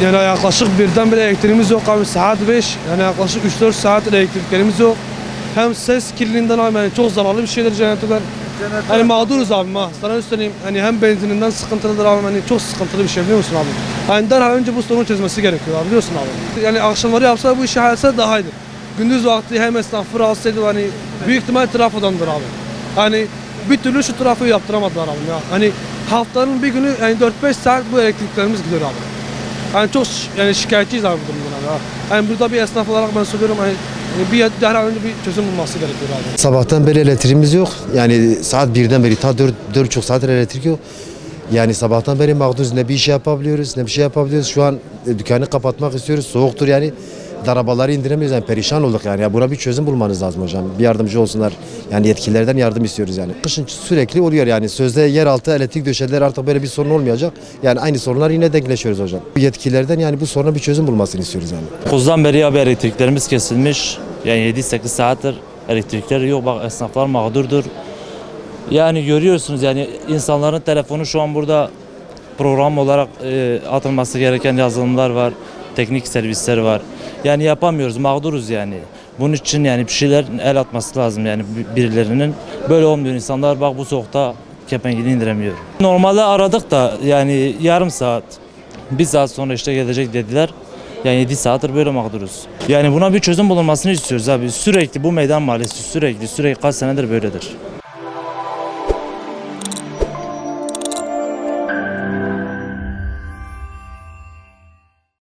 Yani yaklaşık birden bile elektriğimiz yok abi, saat 5, yani yaklaşık 3-4 saat elektriklerimiz yok. Hem ses kirliliğinden abi, yani çok zararlı bir şeydir jeneratörler. Hani mağduruz abi, sana üstleneyim, hani hem benzininden sıkıntılıdır abi, hani çok sıkıntılı bir şey, biliyor musun abi? Hani derhal önce bu sorunu çözmesi gerekiyor abi, biliyorsun abi. Yani akşamları yapsa, bu işi halse daha iyidir. Gündüz vakti hem esnafı rahatsız ediyor, hani büyük ihtimal trafodandır abi. Hani bir türlü şu trafoyu yaptıramadılar abi ya. Hani haftanın bir günü yani 4-5 saat bu elektriklerimiz gidiyor abi. Yani çok şikayetçiyiz abi bu durumdan abi. Yani burada bir esnaf olarak ben söylüyorum, hani bir derhal önce bir çözüm bulması gerekiyor abi. Sabahtan beri elektriğimiz yok. Yani saat 1'den beri ta 4,5 saattir elektrik yok. Yani sabahtan beri mağduruz. Ne bir iş yapabiliyoruz, ne bir şey yapabiliyoruz. Şu an dükkanı kapatmak istiyoruz. Soğuktur yani. Arabaları indiremiyoruz, yani perişan olduk yani. Ya buna bir çözüm bulmanız lazım hocam. Bir yardımcı olsunlar. Yani yetkililerden yardım istiyoruz yani. Kışın sürekli oluyor yani. Sözde yeraltı elektrik döşediler, artık böyle bir sorun olmayacak. Yani aynı sorunlar yine denkleşiyoruz hocam. Yetkililerden yani bu soruna bir çözüm bulmasını istiyoruz yani. 9'dan beri abi elektriklerimiz kesilmiş. Yani 7-8 saattir elektrikler yok. Bak esnaflar mağdurdur. Yani görüyorsunuz yani insanların telefonu şu an burada program olarak atılması gereken yazılımlar var. Teknik servisler var. Yani yapamıyoruz, mağduruz yani. Bunun için yani bir şeyler el atması lazım yani birilerinin. Böyle olmuyor, insanlar bak bu soğukta kepengini indiremiyor. Normalde aradık da yani yarım saat, bir saat sonra işte gelecek dediler. Yani 7 saattir böyle mağduruz. Yani buna bir çözüm bulunmasını istiyoruz abi. Sürekli bu meydan mahallesi sürekli kaç senedir böyledir.